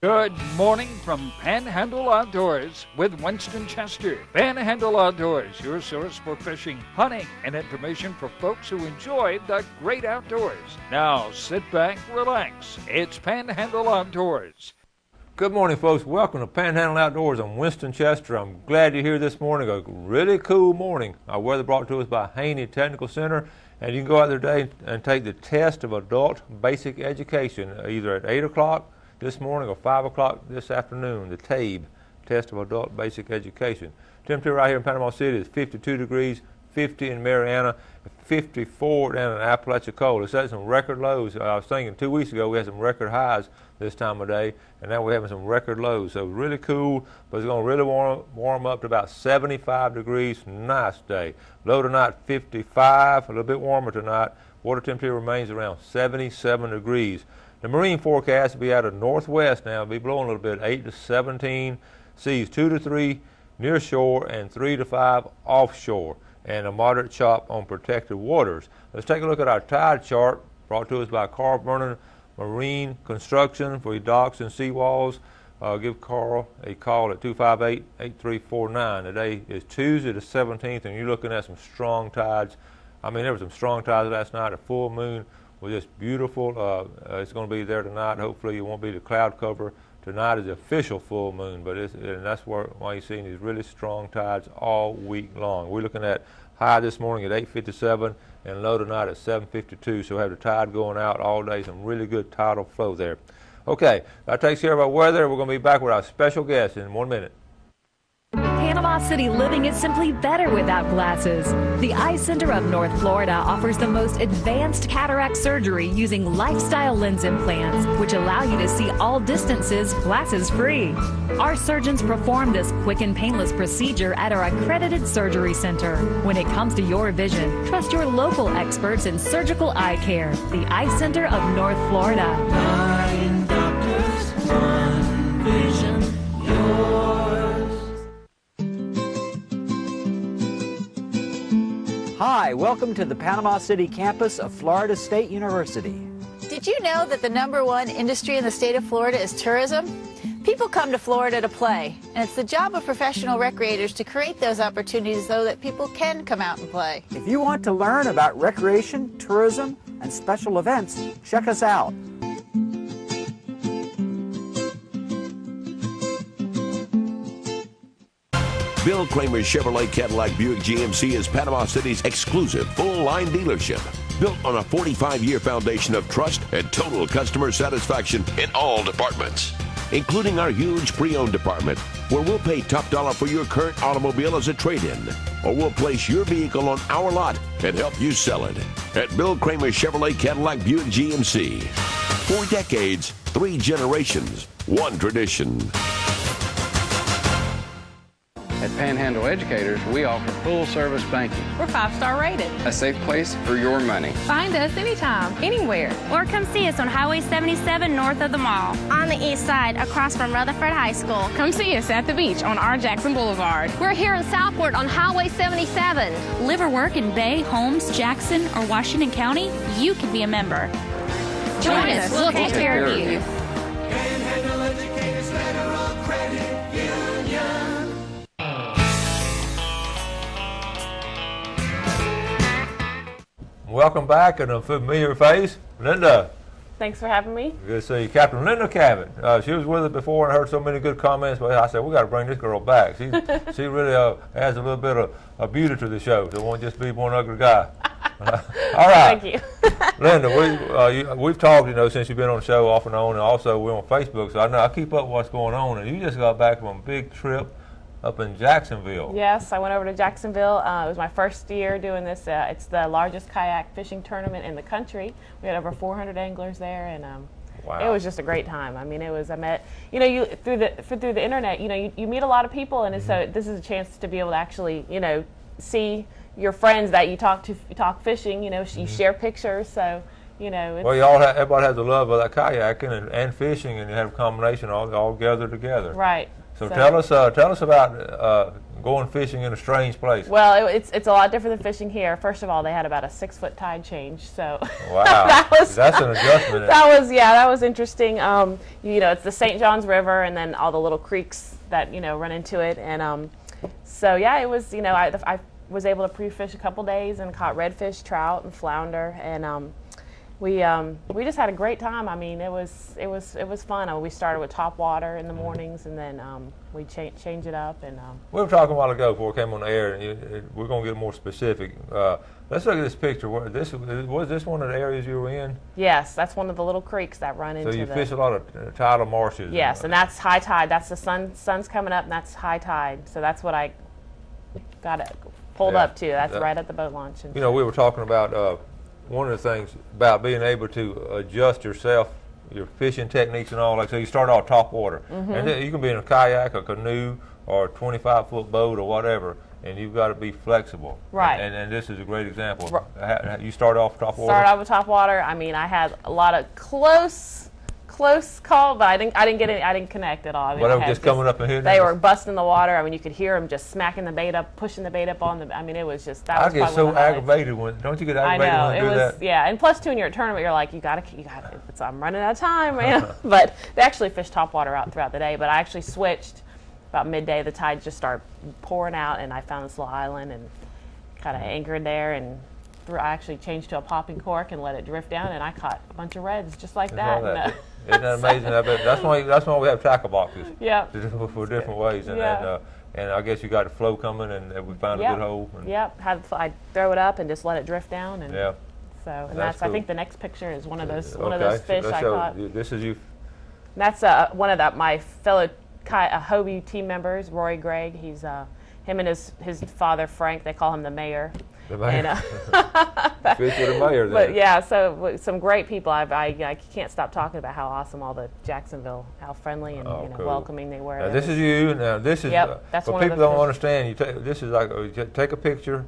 Good morning from Panhandle Outdoors with Winston Chester. Panhandle Outdoors, your source for fishing, hunting, and information for folks who enjoy the great outdoors. Now sit back, relax. It's Panhandle Outdoors. Good morning, folks. Welcome to Panhandle Outdoors. I'm Winston Chester. I'm glad you're here this morning. A really cool morning. Our weather brought to us by Haney Technical Center. And you can go out there today and take the test of adult basic education, either at 8 o'clock this morning or 5 o'clock this afternoon, the TABE, Test of Adult Basic Education. Temperature right here in Panama City is 52 degrees, 50 in Mariana, 54 down in Apalachicola. It's at some record lows. I was thinking 2 weeks ago we had some record highs this time of day, and now we're having some record lows. So really cool, but it's going to really warm up to about 75 degrees. Nice day. Low tonight 55, a little bit warmer tonight. Water temperature remains around 77 degrees. The marine forecast will be out of northwest now. It'll be blowing a little bit, 8 to 17. Seas 2 to 3 near shore and 3 to 5 offshore, and a moderate chop on protected waters. Let's take a look at our tide chart brought to us by Carl Vernon Marine Construction for your docks and seawalls. Give Carl a call at 258-8349. Today is Tuesday the 17th, and you're looking at some strong tides. I mean, there were some strong tides last night. A full moon was just beautiful. It's going to be there tonight. Hopefully it won't be the cloud cover. Tonight is the official full moon, but and that's why you're seeing these really strong tides all week long. We're looking at high this morning at 8:57 and low tonight at 7:52. So we have the tide going out all day. Some really good tidal flow there. Okay, that takes care of our weather. We're going to be back with our special guest in 1 minute. Panama City living is simply better without glasses. The Eye Center of North Florida offers the most advanced cataract surgery using lifestyle lens implants, which allow you to see all distances glasses free. Our surgeons perform this quick and painless procedure at our accredited surgery center. When it comes to your vision, trust your local experts in surgical eye care. The Eye Center of North Florida. 9 doctors, 1 vision, yours. Hi, welcome to the Panama City campus of Florida State University. Did you know that the #1 industry in the state of Florida is tourism? People come to Florida to play, and it's the job of professional recreators to create those opportunities so that people can come out and play. If you want to learn about recreation, tourism, and special events, check us out. Bill Kramer Chevrolet Cadillac Buick GMC is Panama City's exclusive full-line dealership, built on a 45-year foundation of trust and total customer satisfaction in all departments, including our huge pre-owned department, where we'll pay top dollar for your current automobile as a trade-in, or we'll place your vehicle on our lot and help you sell it. At Bill Kramer Chevrolet Cadillac Buick GMC. 4 decades, 3 generations, 1 tradition. At Panhandle Educators, we offer full-service banking. We're 5-star rated. A safe place for your money. Find us anytime, anywhere. Or come see us on Highway 77 north of the mall. On the east side, across from Rutherford High School. Come see us at the beach on our Jackson Boulevard. We're here in Southport on Highway 77. Live or work in Bay, Holmes, Jackson, or Washington County? You can be a member. Join us. We'll take care of you. Panhandle Educators Federal Credit Union. Welcome back, and a familiar face, Linda. Thanks for having me. Good to see you. Captain Linda Cabot. She was with us before and heard so many good comments, but I said, we got to bring this girl back. She really adds a little bit of beauty to the show, so it won't just be one ugly guy. All right. Thank you. Linda, we've talked, since you've been on the show off and on, and also we're on Facebook, so I keep up with what's going on, and you just got back from a big trip up in Jacksonville. Yes, I went over to Jacksonville. It was my first year doing this. It's the largest kayak fishing tournament in the country. We had over 400 anglers there, and wow. It was just a great time. I mean, I met, through the internet, you meet a lot of people, and so this is a chance to be able to actually, see your friends that you talk fishing. You share pictures, so. It's well, everybody has the love of that kayaking and fishing, and you have a combination all gathered together. Right. So tell us about going fishing in a strange place? Well, it's a lot different than fishing here. First of all, they had about a 6-foot tide change, so wow, that's an adjustment. That was interesting. You know, it's the St. Johns River, and then all the little creeks that run into it, and so yeah, it was. I was able to pre-fish a couple days and caught redfish, trout, and flounder, and we just had a great time. I mean, it was fun. We started with top water in the mornings, and then we change it up. And we were talking a while ago before we came on the air, and we're going to get more specific. Let's look at this picture. Was this one of the areas you were in? Yes, that's one of the little creeks that run into. So you fish a lot of tidal marshes. Yes, and that's high tide. That's the sun's coming up, and that's high tide. So that's what I got it pulled up to. That's right at the boat launch. And we were talking about one of the things about being able to adjust yourself, your fishing techniques and all. Like, so you start off top water, and then you can be in a kayak, a canoe, or a 25-foot boat or whatever, and you've got to be flexible. Right. And this is a great example. You start off top water. Start off with top water. I mean, I had a lot of close call, but I didn't connect at all. I mean, but they were just coming up and hitting. They were busting the water. I mean, you could hear them just smacking the bait up, pushing the bait up on the. I mean, it was just that. I get so aggravated when. Don't you get aggravated when you do that? I know. Yeah, and plus too, when you're at a tournament, you're like, you got to. I'm running out of time, man. But they actually fished top water out throughout the day. But I actually switched about midday. The tide just started pouring out, and I found this little island and kind of anchored there and. I actually changed to a popping cork and let it drift down, and I caught a bunch of reds just like that. Isn't that amazing? I bet that's why we have tackle boxes. Yeah. For different ways, and I guess you got the flow coming, and we found a good hole. Yep. I throw it up and just let it drift down, and so that's cool. I think the next picture is one of those fish I caught. This is you. That's one of my fellow Hobie team members, Roy Gregg. He's him and his father Frank. They call him the mayor. The mayor. And, fish with the mayor. But yeah, so some great people. I can't stop talking about how awesome all the Jacksonville, how friendly and cool. welcoming they were. Now, this is you. Now this is. That's but one people of the don't understand. This is like you take a picture,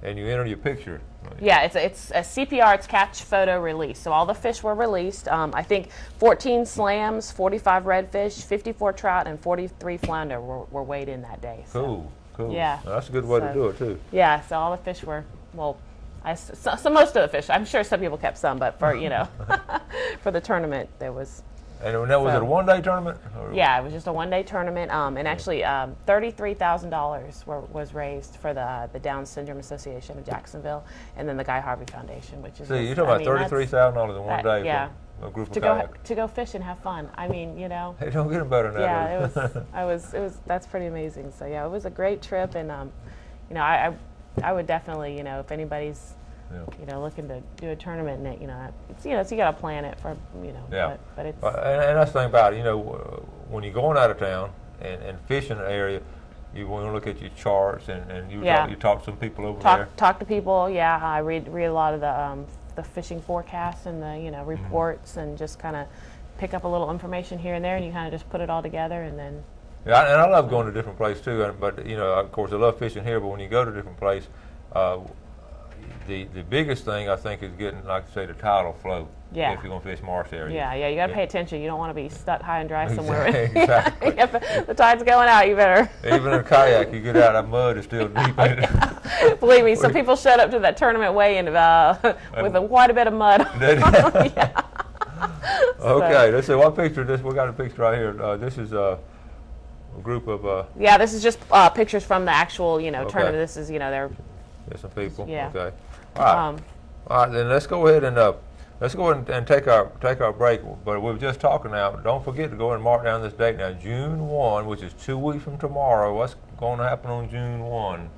and you enter your picture. Yeah, it's a CPR. It's catch, photo, release. So all the fish were released. I think 14 slams, 45 redfish, 54 trout, and 43 flounder were weighed in that day. So. Cool. Yeah. Well, that's a good way to do it too. Yeah. So all the fish were so most of the fish. I'm sure some people kept some, but for for the tournament there was. And was it a one-day tournament? Yeah, it was just a one-day tournament. And actually, $33,000 was raised for the Down Syndrome Association of Jacksonville, and then the Guy Harvey Foundation, which is. See, you're talking about $33,000 in one day. Yeah. For a group of to go fish and have fun. I mean, They don't get them better than that. Yeah, it was. That's pretty amazing. So yeah, it was a great trip, and I would definitely, if anybody's, looking to do a tournament, and it's you got to plan it for, Yeah. But it's. And that's the thing about it, when you're going out of town and fishing an area, you want to look at your charts and you talk to some people over there. Talk to people. Yeah, I read a lot of the fishing forecasts and the reports, and just kind of pick up a little information here and there, and you kind of just put it all together, and then. Yeah, and I love going to different places too. But of course, I love fishing here. But when you go to a different place, the biggest thing I think is getting, like I say, the tidal flow. Yeah. If you're going to fish marsh area. Yeah, you got to pay attention. You don't want to be stuck high and dry somewhere. Exactly. If the tide's going out, you better. Even in a kayak, you get out, that mud is still deep in it. Believe me, some people showed up to that tournament weigh-in with quite a bit of mud. Yeah. Okay, let's see. What picture? We got a picture right here. This is a group of. Yeah, this is just pictures from the actual tournament. This is There's some people. Yeah. Okay. All right. Then let's go ahead and take our break. But we were just talking now. Don't forget to go and mark down this date now, June 1, which is 2 weeks from tomorrow. What's going to happen on June 1?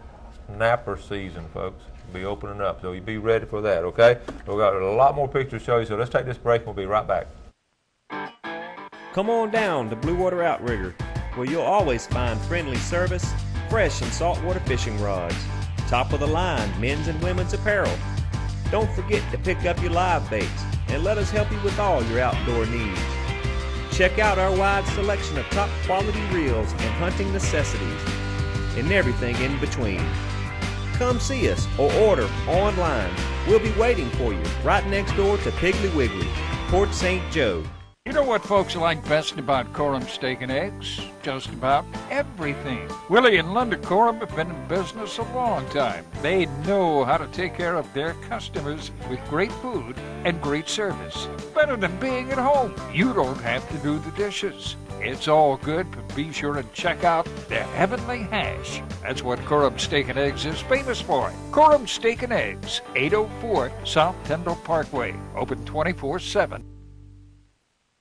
Snapper season, folks. Be opening up, so you be ready for that. Okay. We've got a lot more pictures to show you. So let's take this break. And we'll be right back. Come on down to Blue Water Outrigger, where you'll always find friendly service, fresh and saltwater fishing rods, top of the line men's and women's apparel. Don't forget to pick up your live baits and let us help you with all your outdoor needs. Check out our wide selection of top quality reels and hunting necessities and everything in between. Come see us or order online. We'll be waiting for you right next door to Piggly Wiggly, Port St. Joe. You know what folks like best about Coram Steak and Eggs? Just about everything. Willie and Linda Coram have been in business a long time. They know how to take care of their customers with great food and great service. Better than being at home. You don't have to do the dishes. It's all good, but be sure to check out their heavenly hash. That's what Coram Steak and Eggs is famous for. Coram Steak and Eggs, 804 South Tyndall Parkway. Open 24/7.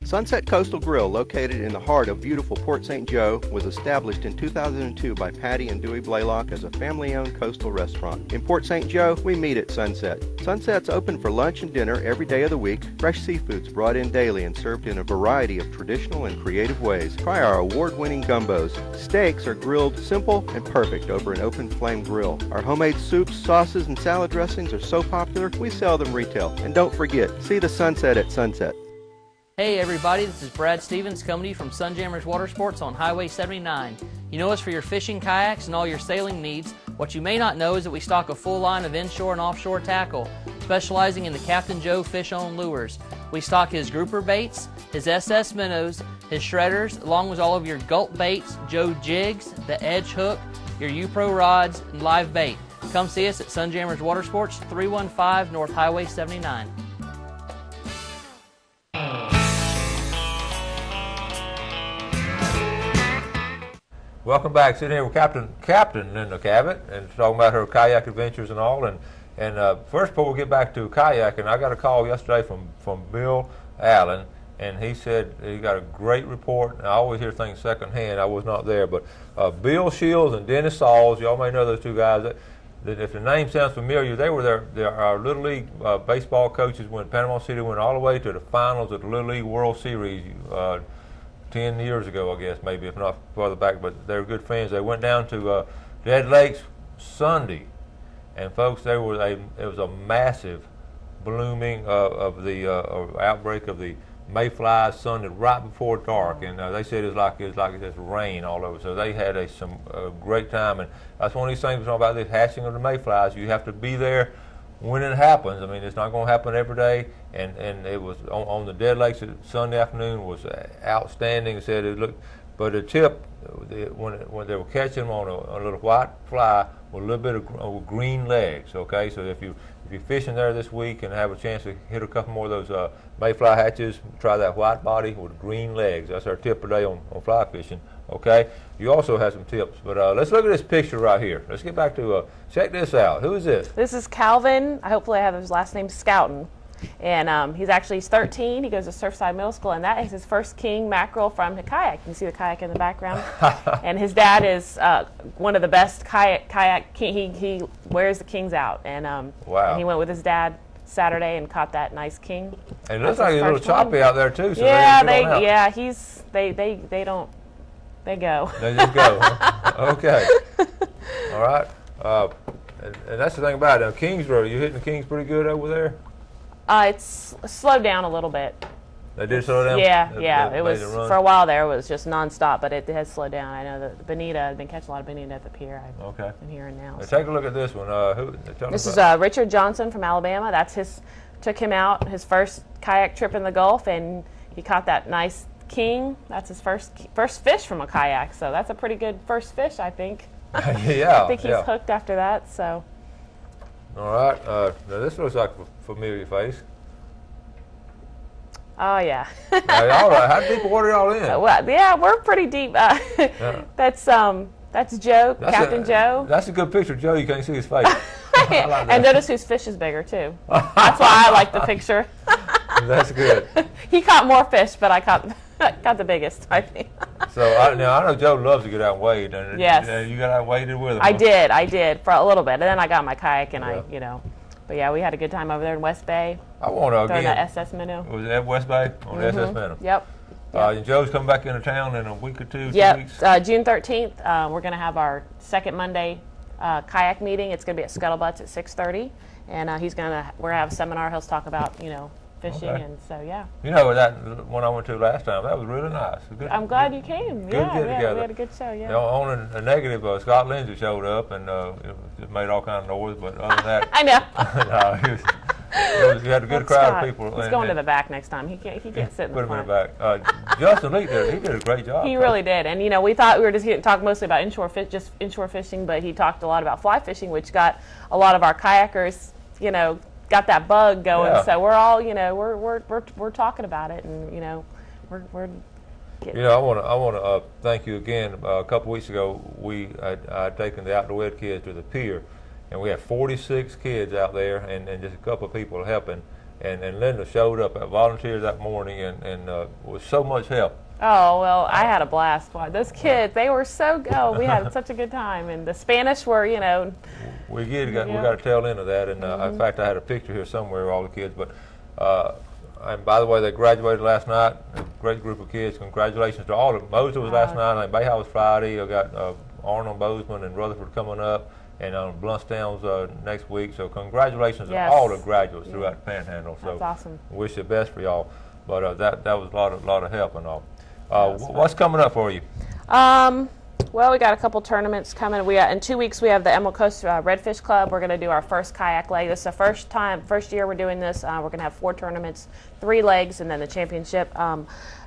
Sunset Coastal Grill, located in the heart of beautiful Port St. Joe, was established in 2002 by Patty and Dewey Blaylock as a family-owned coastal restaurant. In Port St. Joe, we meet at Sunset. Sunset's open for lunch and dinner every day of the week. Fresh seafood's brought in daily and served in a variety of traditional and creative ways. Try our award-winning gumbos. Steaks are grilled simple and perfect over an open flame grill. Our homemade soups, sauces, and salad dressings are so popular, we sell them retail. And don't forget, see the sunset at Sunset. Hey everybody, this is Brad Stevens coming to you from Sunjammers Water Sports on Highway 79. You know us for your fishing, kayaks, and all your sailing needs. What you may not know is that we stock a full line of inshore and offshore tackle, specializing in the Captain Joe fish-on lures. We stock his grouper baits, his SS minnows, his shredders, along with all of your gulp baits, Joe jigs, the edge hook, your U-Pro rods, and live bait. Come see us at Sunjammers Water Sports, 315 North Highway 79. Welcome back. Sitting here with Captain Linda Cabot, and talking about her kayak adventures and all. And first, before we get back to kayaking, I got a call yesterday from Bill Allen, and he said he got a great report. And I always hear things secondhand. I was not there, but Bill Shields and Dennis Sauls, y'all may know those two guys. That if the name sounds familiar, they were our Little League baseball coaches when Panama City went all the way to the finals of the Little League World Series 10 years ago, I guess, maybe, if not further back, but they were good friends. They went down to Dead Lakes Sunday, and folks, it was a massive blooming of the outbreak of the mayflies Sunday right before dark, and they said it's like it's rain all over. So they had some great time, and that's one of these things about the hatching of the mayflies. You have to be there when it happens. I mean, it's not going to happen every day, and it was on the Dead Lakes Sunday afternoon was outstanding. It said it looked, but the tip when they were catching them on a little white fly with a little bit of green legs. Okay, so if you're fishing there this week and have a chance to hit a couple more of those mayfly hatches, try that white body with green legs. That's our tip today on fly fishing. Okay, you also have some tips, but let's look at this picture right here. Let's get back to check this out. Who is this? This is Calvin. Hopefully I have his last name Scouten. And he's 13. He goes to Surfside Middle School, and that is his first king mackerel from the kayak. You can see the kayak in the background. And his dad is one of the best kayak king. He wears the kings out, and wow. And he went with his dad Saturday and caught that nice king. And it looks like he's a little choppy out there too. So yeah, they don't. They go. They just go. Huh? Okay. All right. And that's the thing about it. Now, Kingsborough, you hitting the Kings pretty good over there? It's slowed down a little bit. They did slow down? Yeah. It was for a while there. It was just nonstop, but it has slowed down. I know that Bonita, I've been catching a lot of Bonita at the pier. I've been hearing now. So. Take a look at this one. This is Richard Johnson from Alabama. Took him out his first kayak trip in the Gulf, and he caught that nice king. That's his first fish from a kayak, so that's a pretty good first fish, I think. Yeah. I think he's hooked after that. So. All right. Now this looks like a familiar face. Oh yeah. All right. How deep water y'all in? Well, yeah, we're pretty deep. That's Joe, Captain Joe. That's a good picture, Joe. You can't see his face. I like and notice whose fish is bigger too. That's why I like the picture. That's good. He caught more fish, but I caught the biggest, I think. So I know Joe loves to get out and wade. And yes. You got out and waded with him. I did for a little bit, and then I got my kayak and But yeah, we had a good time over there in West Bay. I want to again. That SS Minnow. Was that West Bay on the SS Minnow? Yep. Joe's coming back into town in a week or two. Yep. 2 weeks. June 13th. We're going to have our second Monday kayak meeting. It's going to be at Scuttlebutts at 6:30, and we're going to have a seminar. He'll talk about fishing, and so yeah. That one I went to last time, that was really nice. I'm glad you came. Good we together. had a good show. Yeah. On a negative, Scott Lindsay showed up and it made all kind of noise, but other than that, I know. You had a good crowd of people. He's going to the back next time. He can't sit in the front. Put him in the back. Justin Lee did a great job. He really did. And, we thought we were just going to talk mostly about inshore fishing, but he talked a lot about fly fishing, which got a lot of our kayakers, got that bug going. Yeah. So we're all, we're talking about it, and, we're getting I want to thank you again. A couple weeks ago, I'd taken the Outdoor Ed kids to the pier, and we had 46 kids out there, and just a couple of people helping. And Linda showed up at volunteers that morning, and was so much help. Oh, well, I had a blast. Those kids, they were so good. We had such a good time. And the Spanish were, We got to tell Linda that. And in fact, I had a picture here somewhere of all the kids. But and by the way, they graduated last night. A great group of kids. Congratulations to all of them. Moser was last night. I think Bayhouse was Friday. I got Arnold Bozeman and Rutherford coming up. And Bluntstown's next week. So congratulations to all the graduates throughout the Panhandle. So that's awesome. Wish the best for y'all. But that was a lot of help and all. What's coming up for you? Well, we got a couple tournaments coming. In 2 weeks we have the Emerald Coast Redfish Club. We're going to do our first kayak leg. This is the first year we're doing this. We're going to have 4 tournaments, 3 legs, and then the championship.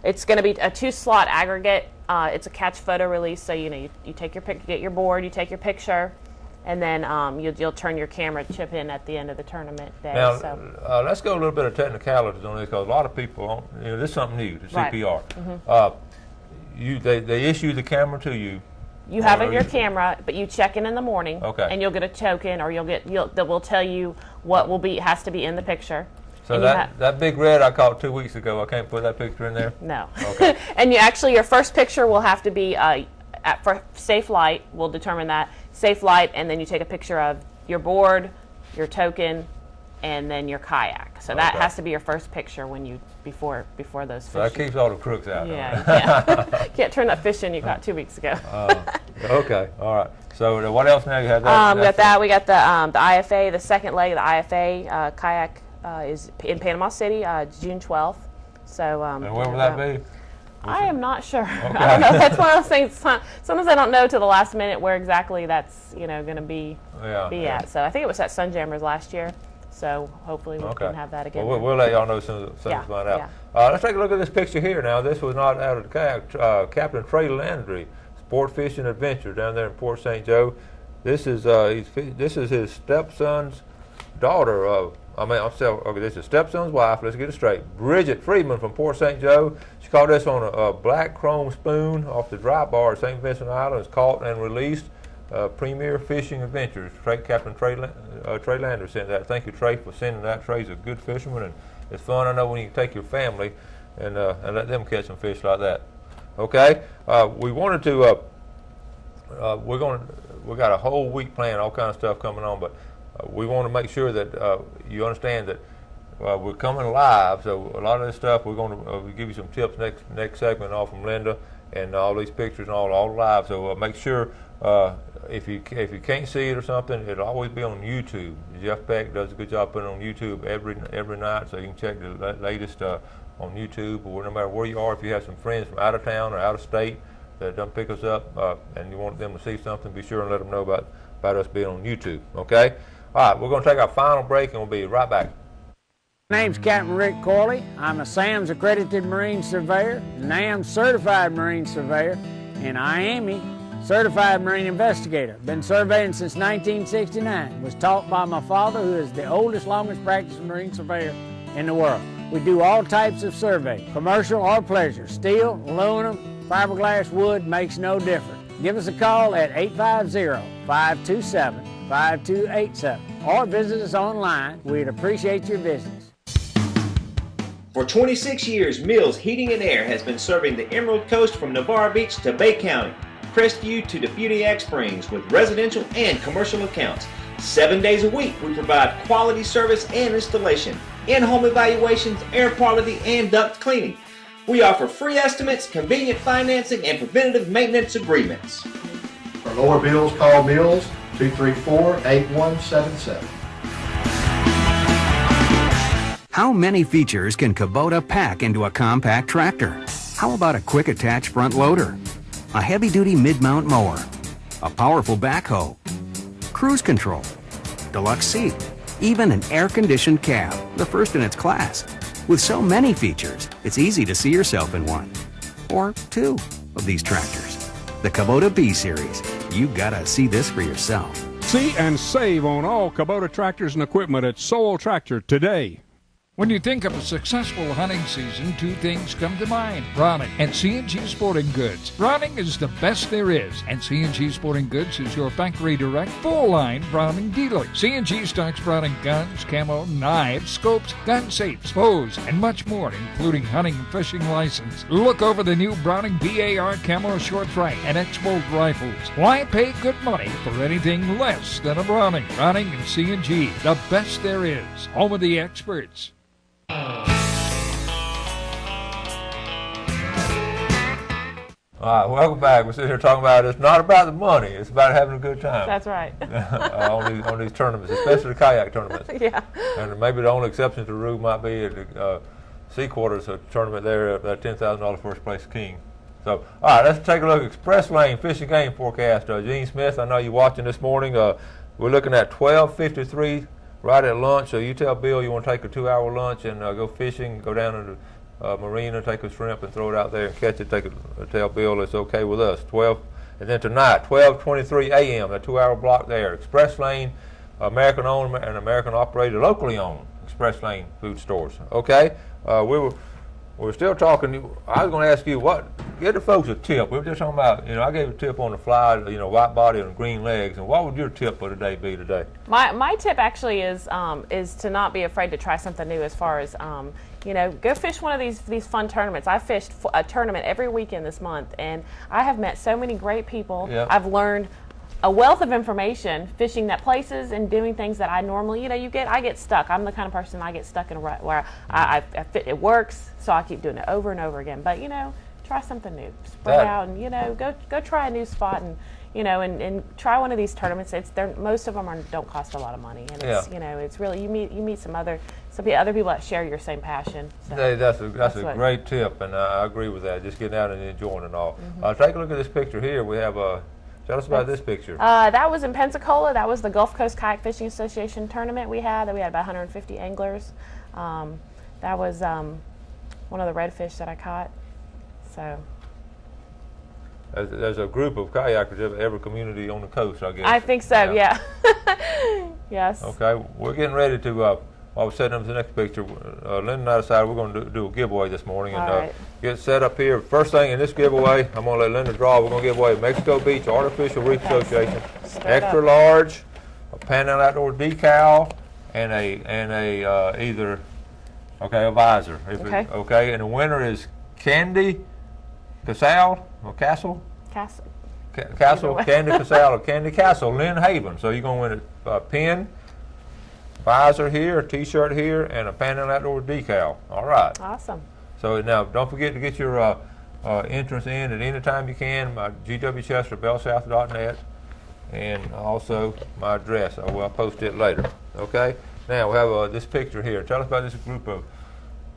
It's going to be a 2-slot aggregate. It's a catch photo release. So you take your pic, get your board, you take your picture, and then you'll turn your camera chip in at the end of the tournament day. Now, let's go a little bit of technicalities on this, because a lot of people, this is something new, the CPR. Mm-hmm. They issue the camera to you. You have in your camera, but you check in the morning, okay, and you'll get a token, or that will tell you what has to be in the picture. So that big red I caught 2 weeks ago, I can't put that picture in there? No. Okay. And your first picture will have to be for safe light. We'll determine that safe light, and then you take a picture of your board, your token, and then your kayak. So that has to be your first picture before those fish. So that keeps all the crooks out. Yeah, you can't turn that fish in you caught 2 weeks ago. Okay, all right. So what else now? You had that. We got the IFA, the second leg of the IFA kayak is in Panama City, June 12th. So and where will that be? I am not sure. Okay. I don't know. That's one of those things. Sometimes I don't know to the last minute where exactly that's going to be at. So I think it was at Sunjammers last year. So hopefully we can have that again. Well, we'll let y'all know as soon as we find out. Let's take a look at this picture here now. This was not out of the kayak. Captain Trey Landry, Sport Fishing Adventure down there in Port St. Joe. This is his stepson's daughter. This is stepson's wife. Let's get it straight. Bridget Freeman from Port St. Joe. She caught this on a black chrome spoon off the dry bar at St. Vincent Island. It's caught and released. Premier Fishing Adventures. Captain Trey Lander sent that. Thank you, Trey, for sending that. Trey's a good fisherman, and it's fun. I know when you can take your family and let them catch some fish like that. Okay, we wanted to. We got a whole week planned, all kind of stuff coming on, but we want to make sure that you understand that we're coming live. So a lot of this stuff we're going to give you some tips next segment, all from Linda, and all these pictures and all live. So make sure. If you can't see it or something, it'll always be on YouTube. Jeff Peck does a good job putting it on YouTube every night, so you can check the latest on YouTube. Or no matter where you are, if you have some friends from out of town or out of state that don't pick us up and you want them to see something, be sure and let them know about us being on YouTube. Okay? All right, we're going to take our final break, and we'll be right back. My name's Captain Rick Corley. I'm a SAMS accredited Marine Surveyor, NAMS certified Marine Surveyor, and IAME certified Marine Investigator. Been surveying since 1969. Was taught by my father, who is the oldest, longest practicing Marine Surveyor in the world. We do all types of survey, commercial or pleasure. Steel, aluminum, fiberglass, wood, makes no difference. Give us a call at 850-527-5287 or visit us online. We'd appreciate your visits. For 26 years, Mills Heating and Air has been serving the Emerald Coast from Navarre Beach to Bay County, Crestview to Deputiac Springs with residential and commercial accounts. 7 days a week, we provide quality service and installation, in-home evaluations, air quality, and duct cleaning. We offer free estimates, convenient financing, and preventative maintenance agreements. For lower bills, call Mills 234-8177. How many features can Kubota pack into a compact tractor? How about a quick attach front loader? A heavy-duty mid-mount mower, a powerful backhoe, cruise control, deluxe seat, even an air-conditioned cab, the first in its class. With so many features, it's easy to see yourself in one or two of these tractors. The Kubota B Series. You gotta see this for yourself. See and save on all Kubota tractors and equipment at Sowell Tractor today. When you think of a successful hunting season, two things come to mind: Browning and C&G Sporting Goods. Browning is the best there is, and C&G Sporting Goods is your factory direct, full-line Browning dealer. C&G stocks Browning guns, camo, knives, scopes, gun safes, bows, and much more, including hunting and fishing license. Look over the new Browning BAR camo short right and X-Bolt rifles. Why pay good money for anything less than a Browning? Browning and C&G, the best there is. Home of the experts. All right, welcome back. We're sitting here talking about it's not about the money, it's about having a good time. That's right. on these tournaments, especially the kayak tournaments. Yeah. And maybe the only exception to the rule might be at the Sea Quarters tournament there at that $10,000 first place king. So, all right, let's take a look at Express Lane Fishing Game Forecast. Gene Smith, I know you're watching this morning. We're looking at 12:53 right at lunch. So you tell Bill you want to take a 2-hour lunch and go fishing, go down to the marina, take a shrimp and throw it out there and catch it. Tell Bill it's okay with us. 12, and then tonight, 12:23 a.m., a 2-hour block there. Express Lane, American owned and American operated, locally owned Express Lane food stores. Okay, we were still talking. I was going to ask you give the folks a tip. We were just talking about, I gave a tip on the fly, white body and green legs. And what would your tip for today be today? My tip actually is to not be afraid to try something new. As far as go fish one of these fun tournaments. I fished a tournament every weekend this month, and I have met so many great people. Yep. I've learned a wealth of information fishing that places and doing things that I normally, I get stuck. I'm the kind of person I get stuck in a rut where I fit, it works, so I keep doing it over and over again. But try something new, spread out, and go try a new spot, and and try one of these tournaments. Most of them don't cost a lot of money, and it's it's really you meet some other people that share your same passion. So that's a great tip, and I agree with that. Just getting out and enjoying it all. Take a look at this picture here. We have tell us about this picture. That was in Pensacola. That was the Gulf Coast Kayak Fishing Association tournament we had. We had about 150 anglers. That was one of the redfish that I caught. So there's a group of kayakers in every community on the coast, I guess. I think so. Yeah. Yes. Okay, we're getting ready to. While we're setting up the next picture, Linda and I decided we're going to do a giveaway this morning and get set up here. First thing in this giveaway, I'm going to let Linda draw. We're going to give away Mexico Beach Artificial Reef Association extra large, a Panhandle Outdoor decal, and a visor. Okay, and the winner is Candy Casal or Castle. Castle, Candy Casal or Candy Castle, Lynn Haven. So you're going to win a pin, visor here, a t-shirt here, and a Panhandle Outdoor decal. All right. Awesome. So now don't forget to get your entrance in at any time you can. My gwchester@bellsouth.net, and also my address. I'll post it later. Okay. Now we have this picture here. Tell us about this group of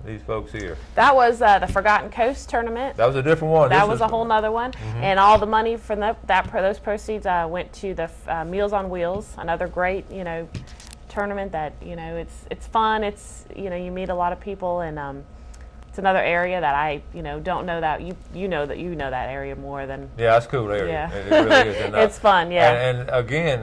these folks here. That was the Forgotten Coast tournament. That was a different one. That was a whole nother one, and all the money from those proceeds went to the Meals on Wheels, another great tournament that it's fun. It's you meet a lot of people, and it's another area that I don't know that you know that area more than. Yeah, it's a cool area. Yeah. It really is. And, it's fun. Yeah. And again,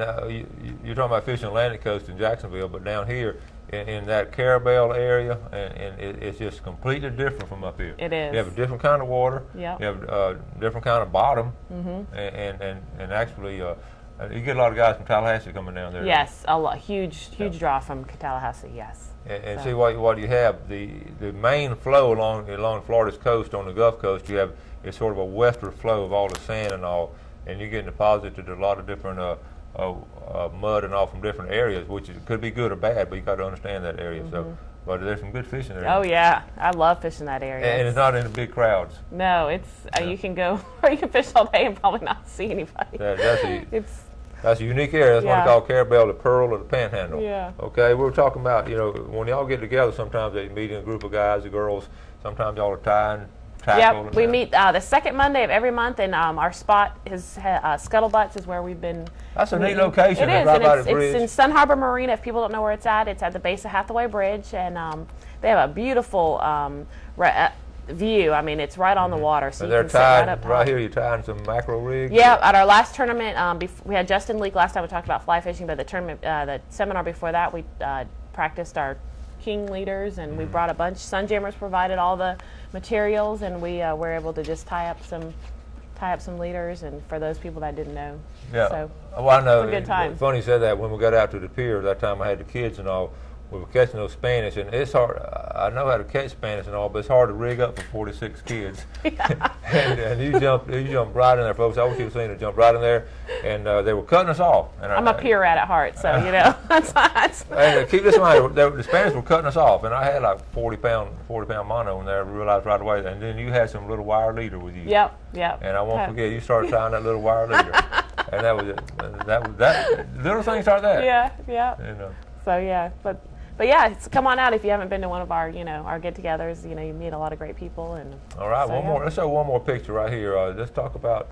you're talking about fishing Atlantic Coast in Jacksonville, but down here in that Carabel area, and it's just completely different from up here. It is. You have a different kind of water. Yep. You have a different kind of bottom, and actually. You get a lot of guys from Tallahassee coming down there. Yes, a lot, huge draw from Tallahassee. Yes. And see what you have, the main flow along Florida's coast on the Gulf Coast, you have it's sort of a westward flow of all the sand and all, and you're getting deposited a lot of different mud and all from different areas, which could be good or bad, but you got to understand that area. So, but there's some good fishing there. Oh yeah, I love fishing that area. And it's not in the big crowds. No, it's you can go or you can fish all day and probably not see anybody. That's a unique area. That's what they call Carabel, the Pearl, or the Panhandle. Yeah. Okay, we were talking about, when y'all get together, sometimes they meet in a group of guys or girls. Sometimes y'all are tying tackle? Yep, we meet the second Monday of every month, and our spot is Scuttlebutts is where we've been. That's a neat location. It is, right and by it's the bridge. in Sun Harbor Marina. If people don't know where it's at the base of Hathaway Bridge, and they have a beautiful view. I mean, it's right on the water, so And you they're can sit right up tied top. right here. You're tying some mackerel rigs. Yeah, at our last tournament, we had Justin Leak last time we talked about fly fishing, but the tournament, the seminar before that, we practiced our king leaders, and we brought a bunch. Sunjammers provided all the materials, and we were able to just tie up some leaders, and for those people that didn't know. Yeah. So, well, I know. it's a good time. It's funny you said that. When we got out to the pier that time, I had the kids and all. We were catching those Spanish, and it's hard. I know how to catch Spanish and all, but it's hard to rig up for 46 kids. and you jump right in there, folks. I wish you had seen it. Jump right in there, and they were cutting us off. And I'm a pier rat at heart, so you know that's. And keep this in mind, the Spanish were cutting us off, and I had like 40-pound mono in there. I realized right away, and then you had some little wire leader with you. Yep. And I won't forget, you started tying that little wire leader, and that was it. That little things like that. Yeah. You know. So yeah, but yeah, come on out if you haven't been to one of our, our get-togethers. You meet a lot of great people. And all right, so, more. Let's show one more picture right here. Let's talk about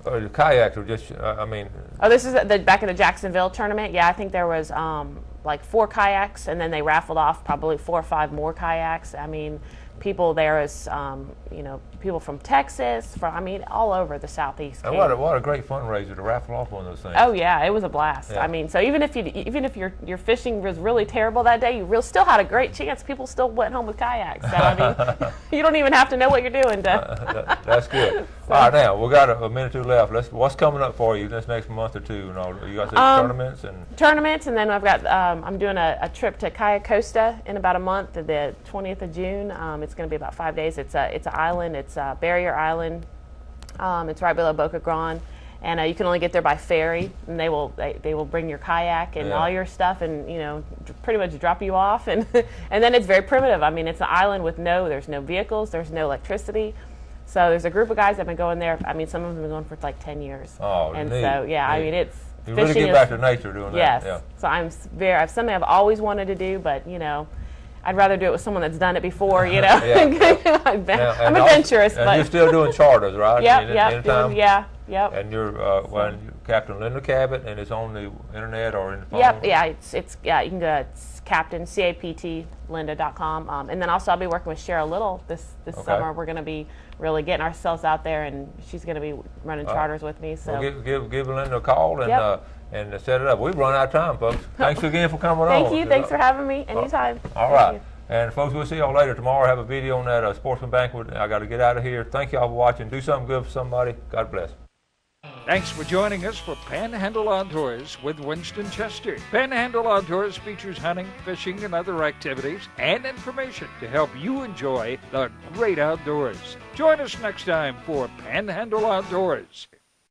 the kayaks. Are just, Oh, this is back at the Jacksonville tournament. Yeah, I think there was like 4 kayaks, and then they raffled off probably 4 or 5 more kayaks. I mean, people there is, people from Texas, all over the Southeast. And what a great fundraiser to raffle off one of those things. Oh yeah, it was a blast. Yeah. I mean, so even if your fishing was really terrible that day, you still had a great chance. People still went home with kayaks. So I mean, you don't even have to know what you're doing to. That's good. So. All right, now we got a minute or 2 left. What's coming up for you this next month or 2? And all, you got tournaments and then I've got I'm doing a trip to Cayo Costa in about a month, the 20th of June. It's going to be about 5 days. It's an island. It's Barrier Island. It's right below Boca Grande, and you can only get there by ferry. And they will bring your kayak and all your stuff, and pretty much drop you off. And and then it's very primitive. I mean, it's an island with there's no vehicles, there's no electricity. So there's a group of guys that have been going there. I mean, some of them have been going for like 10 years. Oh, and neat. so yeah, I mean it's. You really get back to nature doing that. Yes. Yeah. So it's something I've always wanted to do, but I'd rather do it with someone that's done it before, Yeah. I'm adventurous, and but you're still doing charters, right? Yep. And you're Captain Linda Cabot, and it's on the internet or in the phone. You can go to Captain CAPTLinda.com, and then also I'll be working with Cheryl Little this summer. We're going to be really getting ourselves out there, and she's going to be running charters with me. So give Linda a call and set it up. We've run out of time, folks. Thanks again for coming on. Thank you. Thanks for having me. Anytime. All right. And folks, we'll see y'all later tomorrow. Have a video on that sportsman banquet. I got to get out of here. Thank y'all for watching. Do something good for somebody. God bless. Thanks for joining us for Panhandle Outdoors with Winston Chester. Panhandle Outdoors features hunting, fishing, and other activities and information to help you enjoy the great outdoors. Join us next time for Panhandle Outdoors.